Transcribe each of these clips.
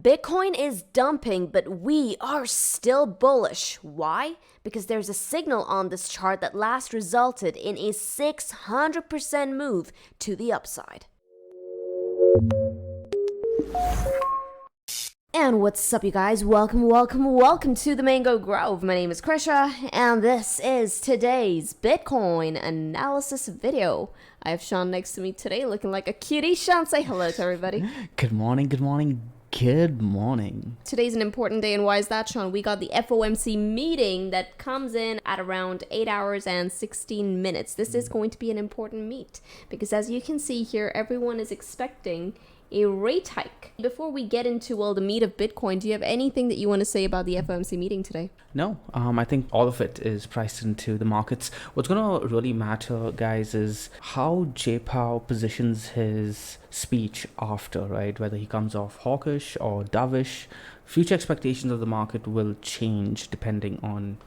Bitcoin is dumping, but we are still bullish. Why? Because there's a signal on this chart that last resulted in a 600% move to the upside. And what's up, you guys? Welcome to the Mango Grove. My name is Krisha, and this is today's Bitcoin analysis video. I have Sean next to me today looking like a cutie. Sean, say hello to everybody. Good morning. Today's an important day, and why is that, Sean? We got the FOMC meeting that comes in at around 8 hours and 16 minutes. This is going to be an important meet because, as you can see here, everyone is expecting a rate hike. Before we get into, the meat of Bitcoin, do you have anything that you want to say about the FOMC meeting today? No, I think all of it is priced into the markets. What's going to really matter, guys, is how J. Powell positions his speech after, right? Whether he comes off hawkish or dovish. Future expectations of the market will change depending on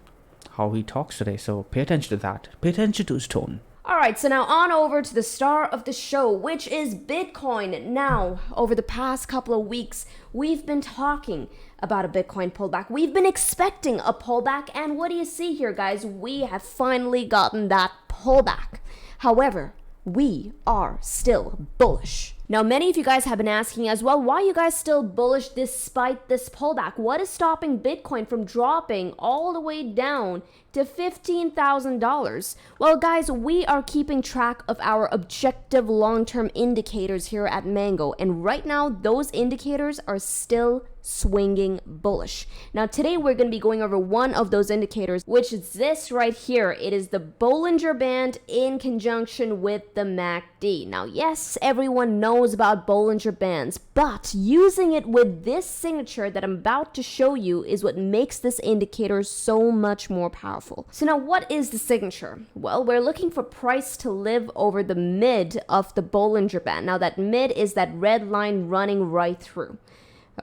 how he talks today. So pay attention to that. Pay attention to his tone. Alright, so now on over to the star of the show, which is Bitcoin. Now, over the past couple of weeks, we've been talking about a Bitcoin pullback. We've been expecting a pullback, and what do you see here, guys? We have finally gotten that pullback. However, we are still bullish. Now, many of you guys have been asking as well, why are you guys still bullish despite this pullback? What is stopping Bitcoin from dropping all the way down to $15,000? Well, guys, we are keeping track of our objective long-term indicators here at Mango, and right now, those indicators are still swinging bullish. Now, today we're going to be going over one of those indicators, which is this right here. It is the Bollinger Band in conjunction with the MACD. Now, yes, everyone knows about Bollinger Bands, but using it with this signature that I'm about to show you is what makes this indicator so much more powerful. So now, what is the signature? Well, we're looking for price to live over the mid of the Bollinger Band. Now, that mid is that red line running right through.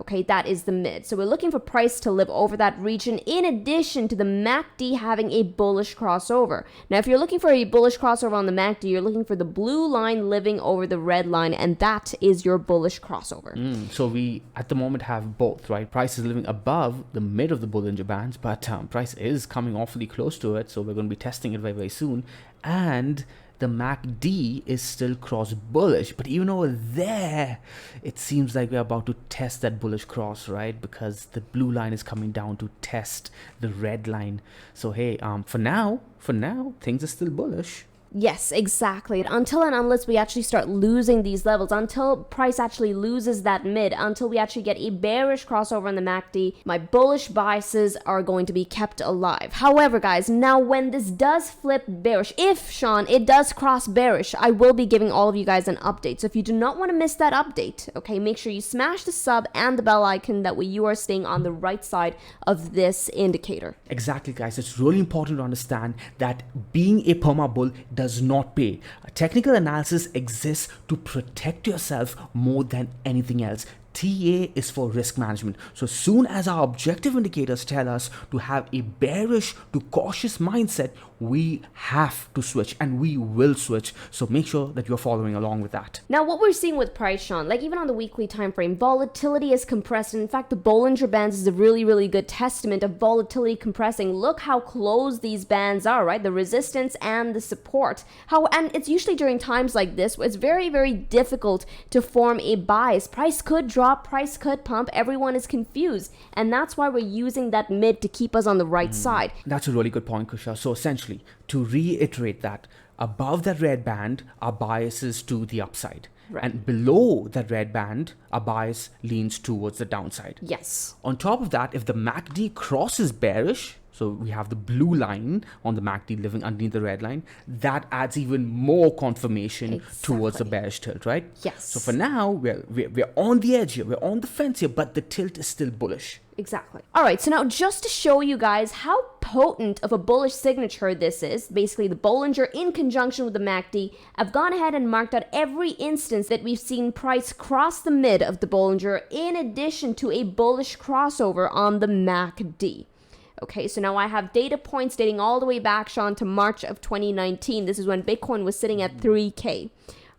Okay, that is the mid. So we're looking for price to live over that region in addition to the MACD having a bullish crossover. Now, if you're looking for a bullish crossover on the MACD, you're looking for the blue line living over the red line, and that is your bullish crossover. So we, at the moment, have both, right? Price is living above the mid of the Bollinger Bands, but price is coming awfully close to it, so we're going to be testing it very, very soon. And the MACD is still cross bullish, but even over there, it seems like we're about to test that bullish cross, right? Because the blue line is coming down to test the red line. So hey, for now, things are still bullish. Yes, exactly. Until and unless we actually start losing these levels, until price actually loses that mid, until we actually get a bearish crossover on the MACD, my bullish biases are going to be kept alive. However, guys, now when this does flip bearish, if, Sean, it does cross bearish, I will be giving all of you guys an update. So if you do not want to miss that update, okay, make sure you smash the sub and the bell icon. That way you are staying on the right side of this indicator. Exactly, guys. It's really important to understand that being a perma bull does not pay. A technical analysis exists to protect yourself more than anything else. TA is for risk management. So soon as our objective indicators tell us to have a bearish to cautious mindset, we have to switch, and we will switch. So make sure that you're following along with that. Now, what we're seeing with price, Sean, like even on the weekly time frame, volatility is compressed. And in fact, the Bollinger Bands is a really, really good testament of volatility compressing. Look how close these bands are, right? The resistance and the support. And it's usually during times like this where it's very, very difficult to form a bias. Price could drop, price could pump. Everyone is confused, and that's why we're using that mid to keep us on the right side. That's a really good point, Kusha. So essentially, to reiterate that, above that red band, our bias is to the upside. Right. And below that red band, our bias leans towards the downside. Yes. On top of that, if the MACD crosses bearish, so we have the blue line on the MACD living underneath the red line, that adds even more confirmation towards the bearish tilt, right? Yes. So for now, we're on the edge here, we're on the fence here, but the tilt is still bullish. Exactly. All right, so now just to show you guys how potent of a bullish signature this is, basically the Bollinger in conjunction with the MACD, I've gone ahead and marked out every instance that we've seen price cross the mid of the Bollinger in addition to a bullish crossover on the MACD. Okay, so now I have data points dating all the way back, Sean, to March of 2019. This is when Bitcoin was sitting at 3K.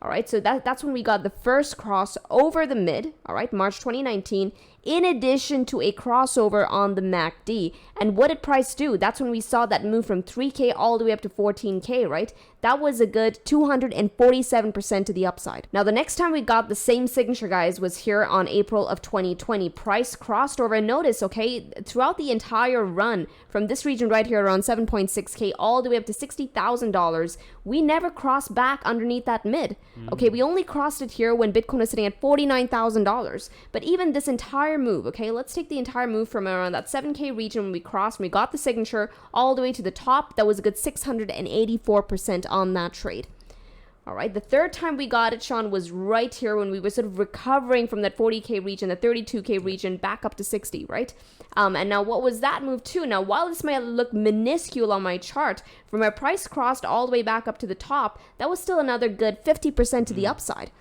All right, so that's when we got the first cross over the mid, all right, March 2019. in addition to a crossover on the MACD. And what did price do? That's when we saw that move from 3K all the way up to 14K, right? That was a good 247% to the upside. Now, the next time we got the same signature, guys, was here on April of 2020. Price crossed over, and notice, okay, throughout the entire run from this region right here around 7.6K all the way up to $60,000, we never crossed back underneath that mid. Okay, we only crossed it here when Bitcoin was sitting at $49,000. But even this entire move, okay, let's take the entire move from around that 7K region when we crossed, when we got the signature all the way to the top. That was a good 684% on that trade. All right, the third time we got it, Sean, was right here when we were sort of recovering from that 40K region, the 32K region, back up to 60, right? And now what was that move to? Now, while this might look minuscule on my chart, from our price crossed all the way back up to the top, that was still another good 50% to the upside.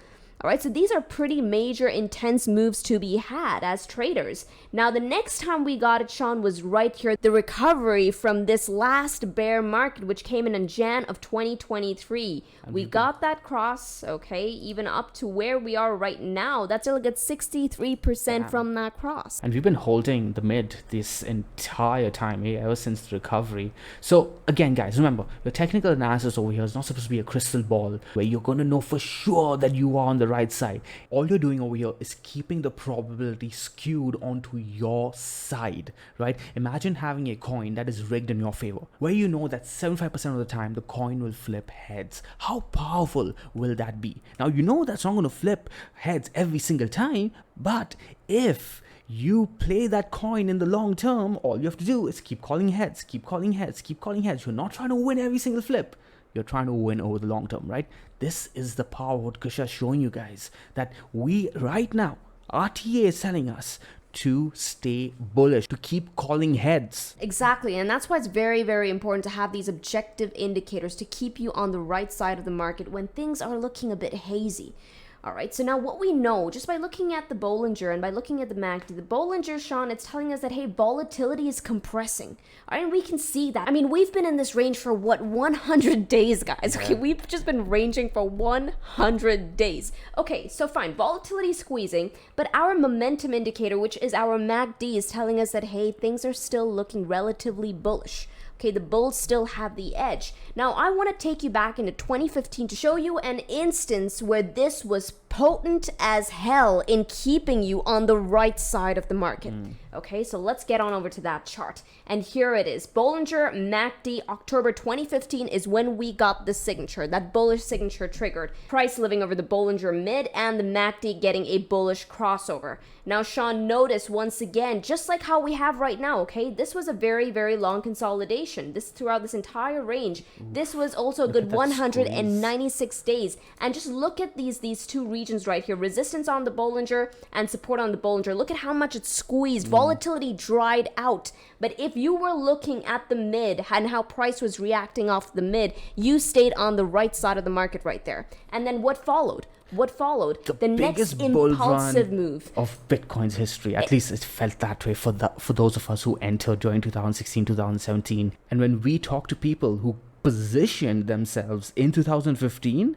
All right, so these are pretty major, intense moves to be had as traders. Now, the next time we got it, Sean, was right here, the recovery from this last bear market, which came in Jan of 2023. We got that cross, okay, even up to where we are right now. That's still a good 63% from that cross. And we've been holding the mid this entire time, ever since the recovery. So again, guys, remember, your technical analysis over here is not supposed to be a crystal ball where you're going to know for sure that you are on the right side. All you're doing over here is keeping the probability skewed onto your side, right? Imagine having a coin that is rigged in your favor, where you know that 75% of the time the coin will flip heads. How powerful will that be? Now, you know that's not going to flip heads every single time, but if you play that coin in the long term, all you have to do is keep calling heads, keep calling heads, keep calling heads. You're not trying to win every single flip. You're trying to win over the long term, right? This is the power of what Krisha is showing you guys, that we right now, RTA is telling us to stay bullish, to keep calling heads. Exactly, and that's why it's very, very important to have these objective indicators to keep you on the right side of the market when things are looking a bit hazy. All right, so now what we know, just by looking at the Bollinger and by looking at the MACD, the Bollinger, Sean, it's telling us that, hey, volatility is compressing. All right, and we can see that. I mean, we've been in this range for, 100 days, guys. Okay, we've just been ranging for 100 days. Okay, so fine, volatility is squeezing, but our momentum indicator, which is our MACD, is telling us that, hey, things are still looking relatively bullish. Okay, the bulls still have the edge. Now, I want to take you back into 2015 to show you an instance where this was potent as hell in keeping you on the right side of the market. Okay, so let's get on over to that chart. And here it is. Bollinger MACD, October 2015 is when we got the signature. That bullish signature triggered. Price living over the Bollinger mid and the MACD getting a bullish crossover. Now, Sean, notice once again, just like how we have right now, okay, this was a very, very long consolidation. This throughout this entire range. This was also a good 196 days. And just look at these two regions right here. Resistance on the Bollinger and support on the Bollinger. Look at how much it's squeezed. Volatility dried out. But if you were looking at the mid and how price was reacting off the mid, you stayed on the right side of the market right there. And then what followed? What followed? The next impulsive move of Bitcoin's history. At least it felt that way for those of us who entered during 2016, 2017. And when we talk to people who positioned themselves in 2015,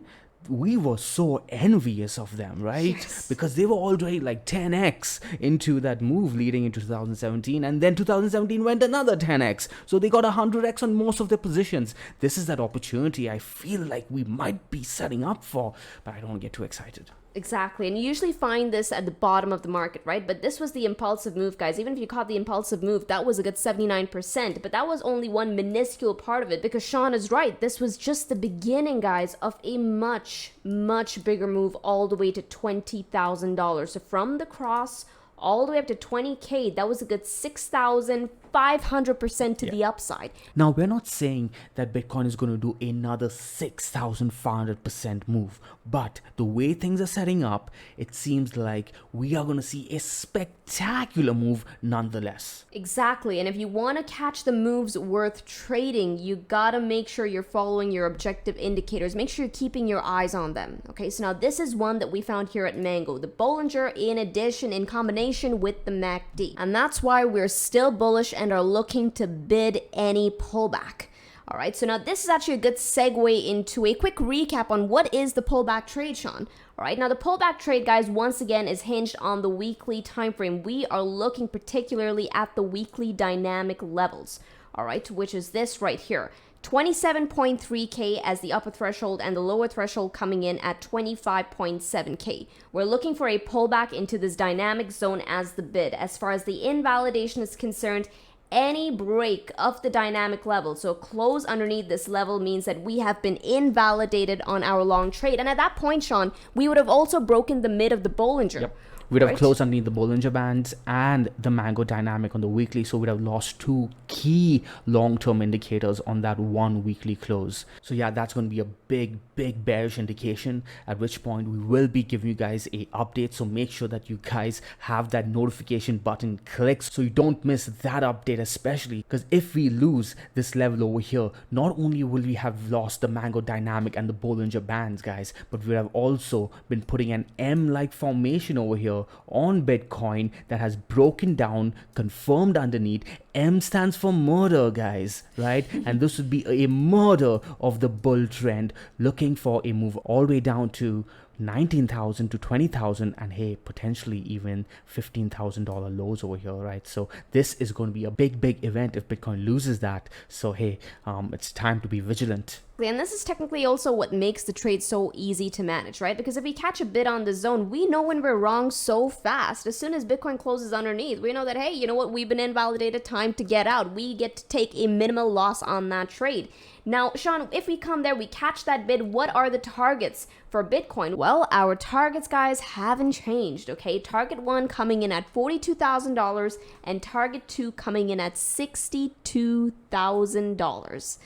we were so envious of them, right? Yes. Because they were already like 10x into that move leading into 2017, and then 2017 went another 10x. So they got 100x on most of their positions. This is that opportunity I feel like we might be setting up for, but I don't want to get too excited. Exactly, and you usually find this at the bottom of the market, right? But this was the impulsive move, guys. Even if you caught the impulsive move, that was a good 79%, but that was only one minuscule part of it, because Sean is right. This was just the beginning, guys, of a much, much bigger move all the way to $20,000. So from the cross all the way up to 20K, that was a good 6,500% to the upside. Now, we're not saying that Bitcoin is going to do another 6,500% move, but the way things are setting up, it seems like we are going to see a spectacular move nonetheless. Exactly, and if you want to catch the moves worth trading, you gotta make sure you're following your objective indicators. Make sure you're keeping your eyes on them. Okay, so now this is one that we found here at Mango, the Bollinger in combination with the MACD, and that's why we're still bullish and are looking to bid any pullback. All right, so now this is actually a good segue into a quick recap on what is the pullback trade, Sean. All right, now the pullback trade, guys, once again is hinged on the weekly time frame. We are looking particularly at the weekly dynamic levels, all right, which is this right here. 27.3K as the upper threshold and the lower threshold coming in at 25.7K. We're looking for a pullback into this dynamic zone as the bid. As far as the invalidation is concerned, any break of the dynamic level, so close underneath this level, means that we have been invalidated on our long trade. And at that point, Sean, we would have also broken the mid of the Bollinger. Yep. We'd have closed underneath the Bollinger Bands and the Mango dynamic on the weekly, so we'd have lost two key long-term indicators on that one weekly close. So yeah, that's going to be a big bearish indication, at which point we will be giving you guys a update. So make sure that you guys have that notification button clicked so you don't miss that update, especially because if we lose this level over here, not only will we have lost the Mango dynamic and the Bollinger Bands, guys, but we have also been putting an M-like formation over here on Bitcoin that has broken down, confirmed underneath. M stands for murder, guys, right? And this would be a murder of the bull trend, looking for a move all the way down to 19,000 to 20,000, and hey, potentially even $15,000 lows over here, right? So this is going to be a big event if Bitcoin loses that. So hey, it's time to be vigilant. And this is technically also what makes the trade so easy to manage, right? Because if we catch a bid on the zone, we know when we're wrong so fast. As soon as Bitcoin closes underneath, we know that, hey, you know what? We've been invalidated, time to get out. We get to take a minimal loss on that trade. Now, Sean, if we come there, we catch that bid, what are the targets for Bitcoin? Well, our targets, guys, haven't changed, okay? Target 1 coming in at $42,000 and target 2 coming in at $62,000.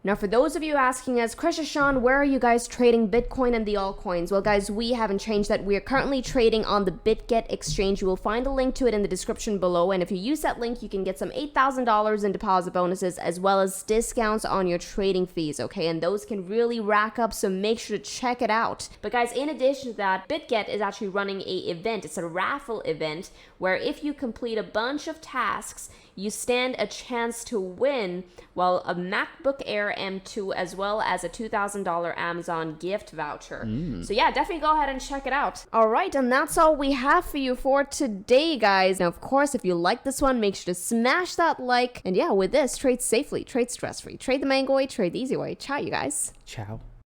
Now, for those of you asking us, Krisha, Sean, where are you guys trading Bitcoin and the altcoins? Well, guys, we haven't changed that. We are currently trading on the BitGet exchange. You will find a link to it in the description below. And if you use that link, you can get some $8,000 in deposit bonuses as well as discounts on your trading fees, okay? And those can really rack up, so make sure to check it out. But guys, in addition to that, BitGet is actually running an event. It's a raffle event where if you complete a bunch of tasks, you stand a chance to win, well, a MacBook Air M2 as well as a $2,000 Amazon gift voucher. So yeah, definitely go ahead and check it out. All right, and that's all we have for you for today, guys. Now, of course, if you like this one, make sure to smash that like. And yeah, with this, trade safely, trade stress-free, trade the mango way, trade the easy way. Ciao, you guys. Ciao.